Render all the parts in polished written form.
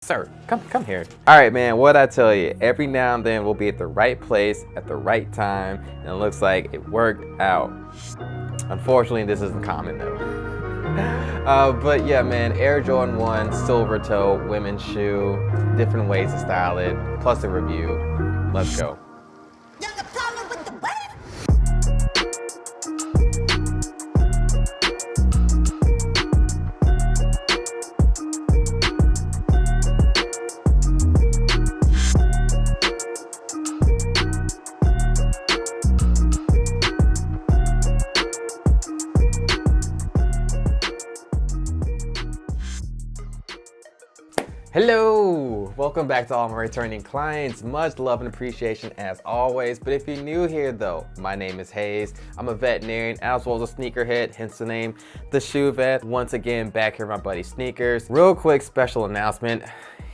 Sir, come here. All right, man, what'd I tell you? Every now and then we'll be at the right place at the right time, and it looks like it worked out. Unfortunately, this isn't common though. But yeah, man, Air Jordan 1 silver toe women's shoe, different ways to style it, plus a review. Let's go. Hello, welcome back to all my returning clients. Much love and appreciation as always. But if you're new here though, my name is Hayes. I'm a veterinarian as well as a sneakerhead, hence the name TheShoeVet. Once again, back here with my buddy Sneakers. Real quick special announcement.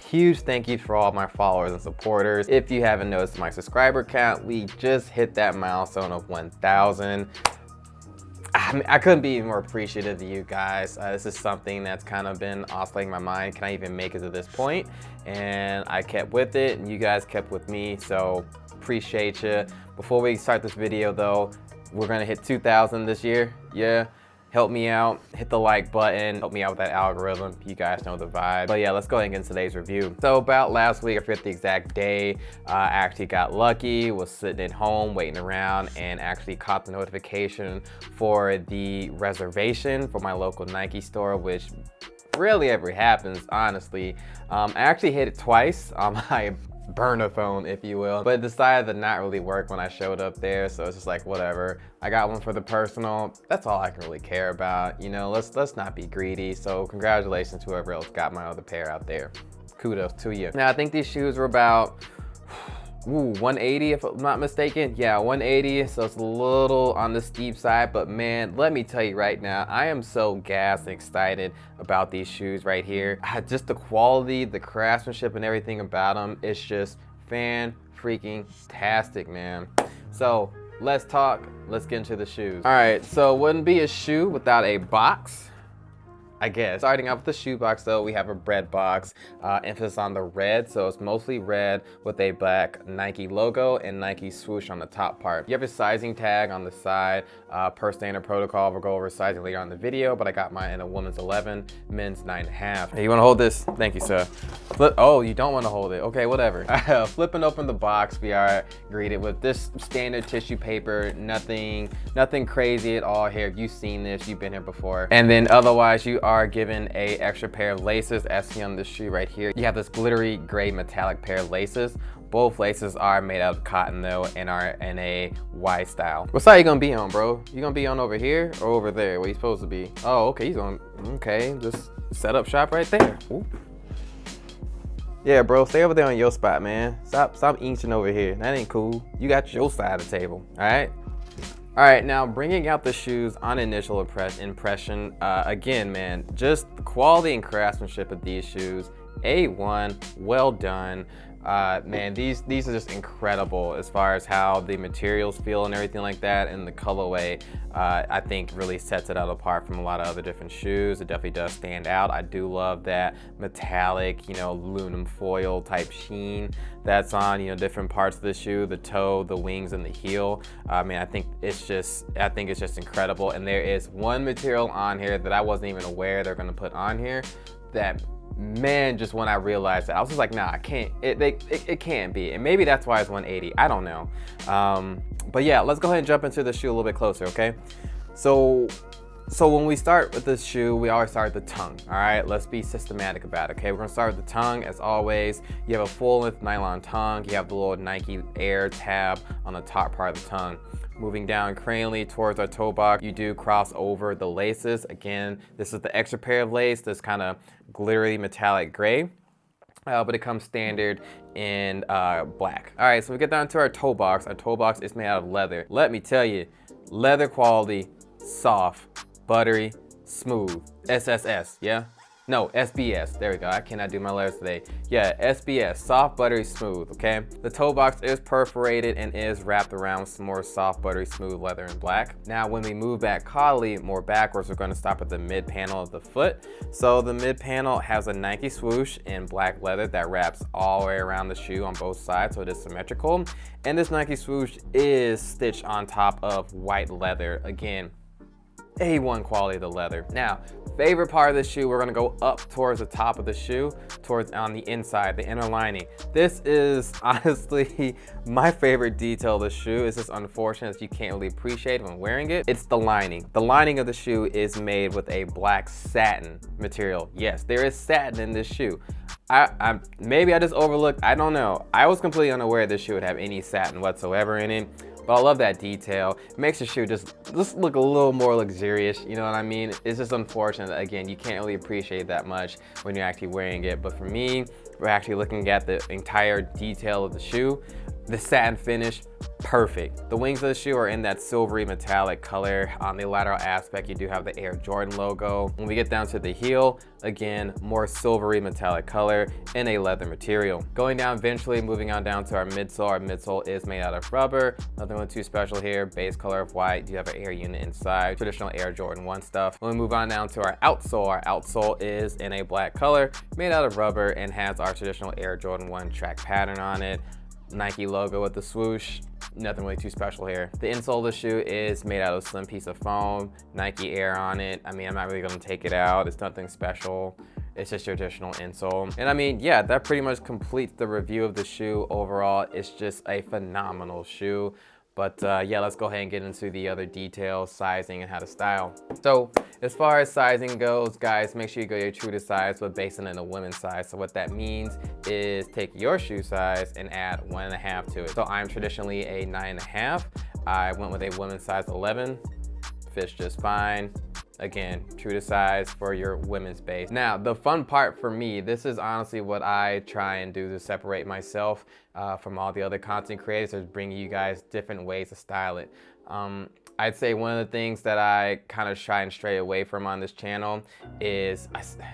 Huge thank you for all my followers and supporters. If you haven't noticed my subscriber count, we just hit that milestone of 1,000. I couldn't be more appreciative of you guys. This is something that's kind of been oscillating my mind. Can I even make it to this point? And I kept with it, and you guys kept with me, so appreciate you. Before we start this video though, we're gonna hit 2,000 this year. Yeah, help me out, hit the like button, help me out with that algorithm. You guys know the vibe. But yeah, let's go ahead and get into today's review. So about last week, I forget the exact day, I actually got lucky, was sitting at home waiting around and actually caught the notification for the reservation for my local Nike store, which rarely ever happens, honestly. I actually hit it twice on my burner phone, if you will, but it decided to not really work when I showed up there, so it's just like whatever. I got one for the personal. That's all I can really care about, you know. Let's not be greedy. So congratulations to whoever else got my other pair out there. Kudos to you. Now I think these shoes were about 180 if I'm not mistaken. Yeah, 180, so it's a little on the steep side, but man, let me tell you right now, I am so gassed and excited about these shoes right here. Just the quality, the craftsmanship and everything about them, it's just fan-freaking-tastic, man. So let's talk, let's get into the shoes. All right, so wouldn't be a shoe without a box, I guess. Starting off with the shoe box though, we have a red box, emphasis on the red, so it's mostly red with a black Nike logo and Nike swoosh on the top part. You have a sizing tag on the side, per standard protocol. We'll go over sizing later on in the video, but I got mine in a women's 11, men's 9.5. Hey, you wanna hold this? Thank you, sir. Oh, you don't wanna hold it. Okay, whatever. Flipping open the box, we are greeted with this standard tissue paper, nothing crazy at all here. You've seen this, you've been here before. And then otherwise, you are given a extra pair of laces as seen on this shoe right here. You have this glittery gray metallic pair of laces. Both laces are made out of cotton though and are in a Y style. What side you gonna be on, bro? You gonna be on over here or over there where you supposed to be? Oh, okay, he's on, okay, just set up shop right there. Ooh. Yeah, bro, stay over there on your spot, man. Stop inching over here. That ain't cool. You got your side of the table, all right? All right, now bringing out the shoes on initial impression, again, man, just the quality and craftsmanship of these shoes, A1, well done. Man, these are just incredible as far as how the materials feel and everything like that, and the colorway, I think really sets it out apart from a lot of other different shoes. It definitely does stand out. I do love that metallic, you know, aluminum foil type sheen that's on, you know, different parts of the shoe, the toe, the wings, and the heel. I mean, I think it's just incredible. And there is one material on here that I wasn't even aware they're gonna put on here that, man, just when I realized that, I was just like, nah, I can't, it can't be. And maybe that's why it's 180, I don't know. But yeah, let's go ahead and jump into the shoe a little bit closer, okay? So when we start with this shoe, we always start with the tongue, all right? Let's be systematic about it, okay? We're gonna start with the tongue, as always. You have a full-length nylon tongue. You have the little Nike Air tab on the top part of the tongue. Moving down cranially towards our toe box, you do cross over the laces. Again, this is the extra pair of lace, this kind of glittery metallic gray. But it comes standard in black. All right, so we get down to our toe box. Our toe box is made out of leather. Let me tell you, leather quality, soft, buttery, smooth, SSS, yeah? No, SBS. There we go. I cannot do my letters today. Yeah, SBS, soft, buttery, smooth, okay? The toe box is perforated and is wrapped around with some more soft, buttery, smooth leather in black. Now, when we move back caudally more backwards, we're gonna stop at the mid panel of the foot. So the mid panel has a Nike swoosh in black leather that wraps all the way around the shoe on both sides, so it is symmetrical. And this Nike swoosh is stitched on top of white leather. Again, A1 quality of the leather. Now, favorite part of the shoe, we're gonna go up towards the top of the shoe, towards on the inside, the inner lining. This is honestly my favorite detail of the shoe. It's just unfortunate that you can't really appreciate when wearing it. It's the lining. The lining of the shoe is made with a black satin material. Yes, there is satin in this shoe. Maybe I just overlooked, I don't know. I was completely unaware this shoe would have any satin whatsoever in it. But I love that detail. It makes the shoe just look a little more luxurious, you know what I mean? It's just unfortunate that, again, you can't really appreciate that much when you're actually wearing it. But for me, we're actually looking at the entire detail of the shoe. The satin finish, perfect. The wings of the shoe are in that silvery metallic color. On the lateral aspect, you do have the Air Jordan logo. When we get down to the heel, again, more silvery metallic color in a leather material. Going down eventually, moving on down to our midsole. Our midsole is made out of rubber. Nothing too special here. Base color of white. You have an air unit inside. Traditional Air Jordan 1 stuff. When we move on down to our outsole is in a black color, made out of rubber, and has our traditional Air Jordan 1 track pattern on it. Nike logo with the swoosh, nothing really too special here. The insole of the shoe is made out of a slim piece of foam, Nike Air on it. I mean, I'm not really gonna take it out. It's nothing special. It's just your traditional insole. And I mean, yeah, that pretty much completes the review of the shoe. Overall, it's just a phenomenal shoe. But yeah, let's go ahead and get into the other details, sizing, and how to style. So as far as sizing goes, guys, make sure you go your true to size, but based on a women's size. So what that means is take your shoe size and add 1.5 to it. So I'm traditionally a 9.5. I went with a women's size 11, fits just fine. Again, true to size for your women's base. Now, the fun part for me, this is honestly what I try and do to separate myself from all the other content creators, is bringing you guys different ways to style it. I'd say one of the things that I kind of try and stray away from on this channel is,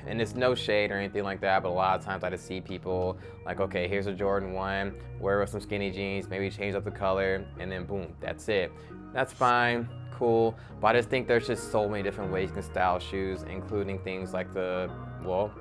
and it's no shade or anything like that, but a lot of times I just see people like, okay, here's a Jordan 1, wear with some skinny jeans, maybe change up the color, and then boom, that's it. That's fine, cool, but I just think there's just so many different ways you can style shoes, including things like the, well,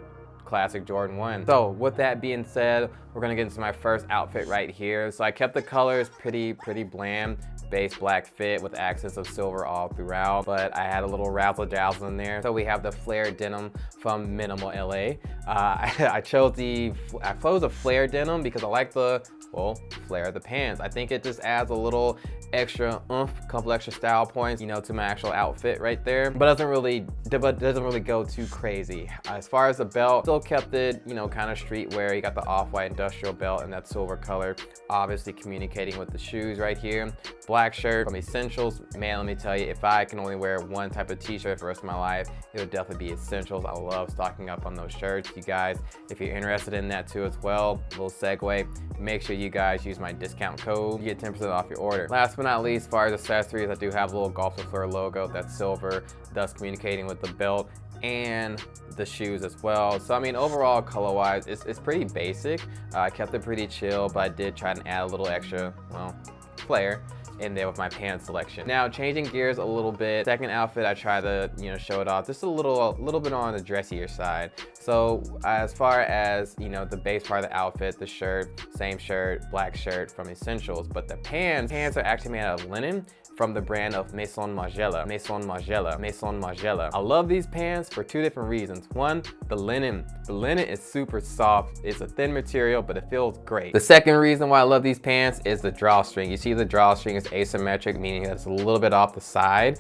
classic Jordan 1. So with that being said, we're gonna get into my first outfit right here. So I kept the colors pretty bland, base black fit with accents of silver all throughout, but I had a little razzle dazzle in there. So we have the flare denim from Minimal LA. I chose a flare denim because I like the, well, flare of the pants. I think it just adds a little extra oomph, couple extra style points, you know, to my actual outfit right there, but doesn't really go too crazy. As far as the belt, still kept it, you know, kind of streetwear. You got the off-white industrial belt and that silver color, obviously communicating with the shoes right here. Black shirt from Essentials. Man, let me tell you, if I can only wear one type of t-shirt for the rest of my life, it would definitely be Essentials. I love stocking up on those shirts. You guys, if you're interested in that too as well, little segue, make sure you guys use my discount code. You get 10% off your order. Last but not least, as far as accessories, I do have a little Golf Le Fleur logo that's silver, thus communicating with the belt and the shoes as well. So I mean, overall color wise, it's pretty basic. I kept it pretty chill, but I did try and add a little extra, well, flair in there with my pants selection. Now, changing gears a little bit, second outfit, I try to, you know, show it off just a little bit on the dressier side. So as far as, you know, the base part of the outfit, the shirt, same shirt, black shirt from Essentials, but the pants are actually made out of linen from the brand of Maison Margiela. Maison Margiela. Maison Margiela. I love these pants for two different reasons. One, the linen. The linen is super soft. It's a thin material, but it feels great. The second reason why I love these pants is the drawstring. You see the drawstring is asymmetric, meaning that it's a little bit off the side,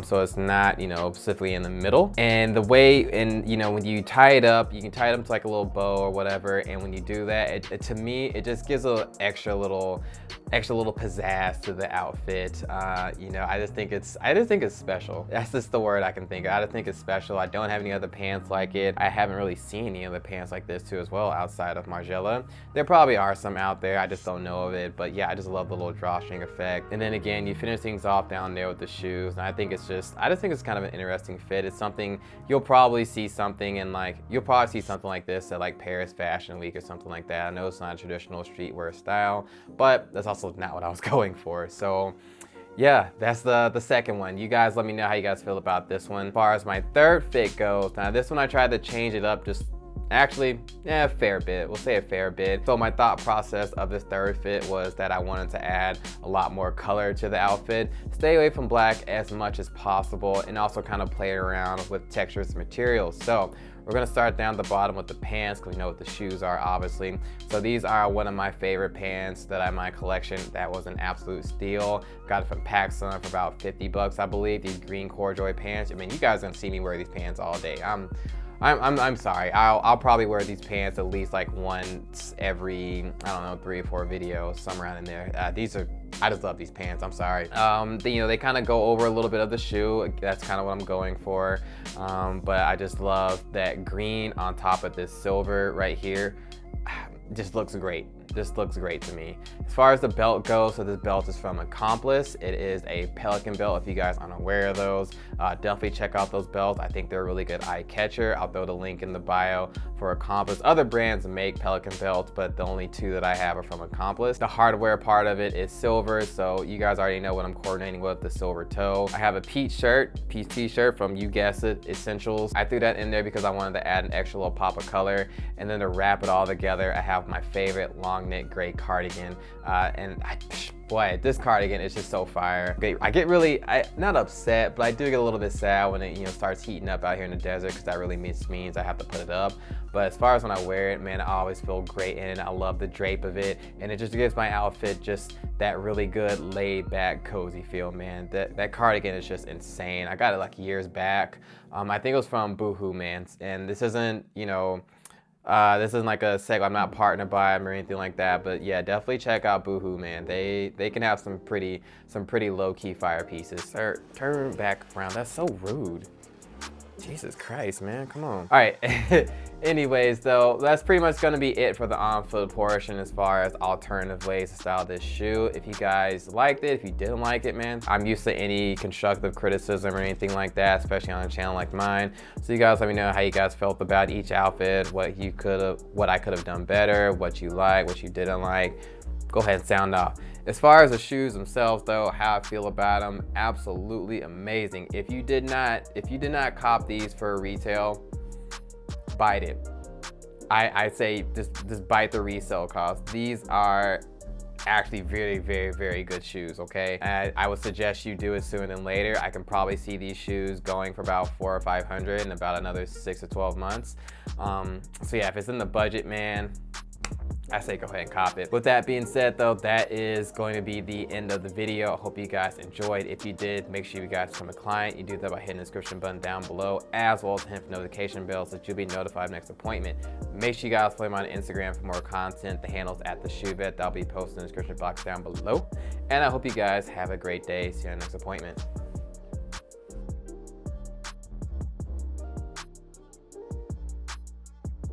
so it's not, you know, specifically in the middle. And the way, and you know, when you tie it up, you can tie it up to like a little bow or whatever, and when you do that, to me, it just gives a extra little pizzazz to the outfit. You know, I just think it's special. That's just the word I can think of. I just think it's special. I don't have any other pants like it. I haven't really seen any other pants like this too as well outside of Margiela. There probably are some out there, I just don't know of it, but yeah, I just love the little drawstring effect. And then again, you finish things off down there with the shoes, and I just think it's kind of an interesting fit. It's something you'll probably see something in, like, you'll probably see something like this at like Paris Fashion Week or something like that. I know it's not a traditional streetwear style, but that's also not what I was going for. So yeah, that's the second one. You guys let me know how you guys feel about this one. As far as my third fit goes, now this one I tried to change it up just actually, yeah, a fair bit. We'll say a fair bit. So my thought process of this third fit was that I wanted to add a lot more color to the outfit, stay away from black as much as possible, and also kind of play around with textures and materials. So we're gonna start down the bottom with the pants because we know what the shoes are, obviously. So these are one of my favorite pants that I have in my collection. That was an absolute steal. Got it from PacSun for about 50 bucks, I believe. These green corduroy pants. I mean, you guys are gonna see me wear these pants all day. I'm sorry. I'll probably wear these pants at least like once every, I don't know, 3 or 4 videos, somewhere around in there. I just love these pants. I'm sorry. They kind of go over a little bit of the shoe. That's kind of what I'm going for. But I just love that green on top of this silver right here. Just looks great. Just looks great to me. As far as the belt goes, so this belt is from Accomplice. It is a Pelican belt if you guys aren't aware of those. Definitely check out those belts. I think they're a really good eye catcher. I'll throw the link in the bio for Accomplice. Other brands make Pelican belts, but the only 2 that I have are from Accomplice. The hardware part of it is silver, so you guys already know what I'm coordinating with, the silver toe. I have a peach t-shirt from, you guessed it, Essentials. I threw that in there because I wanted to add an extra little pop of color, and then to wrap it all together, I have my favorite long knit gray cardigan, boy, this cardigan is just so fire. I get really, not upset, but I do get a little bit sad when it starts heating up out here in the desert, because that really means I have to put it up. But as far as when I wear it, man, I always feel great in it. I love the drape of it, and it just gives my outfit just that really good laid back cozy feel, man. That cardigan is just insane. I got it like years back. I think it was from Boohoo, man, and this isn't, this isn't like a seg. I'm not partnered by them or anything like that, but yeah, definitely check out Boohoo, man. They can have some pretty low-key fire pieces. Turn back around. That's so rude. Jesus Christ, man, come on. All right, anyways, though, that's pretty much gonna be it for the on-foot portion as far as alternative ways to style this shoe. If you guys liked it, if you didn't like it, man, I'm used to any constructive criticism or anything like that, especially on a channel like mine. So you guys let me know how you guys felt about each outfit, what I could have done better, what you like, what you didn't like. Go ahead and sound off. As far as the shoes themselves though, how I feel about them, absolutely amazing. If you did not cop these for retail, bite it. I say just bite the resale cost. These are actually very, very, very good shoes, okay? I would suggest you do it sooner than later. I can probably see these shoes going for about $400 or $500 in about another 6 to 12 months. So yeah, if it's in the budget, man, I say go ahead and cop it. With that being said though, that is going to be the end of the video. I hope you guys enjoyed. If you did, make sure you guys become a client. You do that by hitting the description button down below, as well as hit the notification bell so that you'll be notified of next appointment. Make sure you guys follow me on Instagram for more content. The handle's at TheShoeVet. That'll be posted in the description box down below. And I hope you guys have a great day. See you on the next appointment.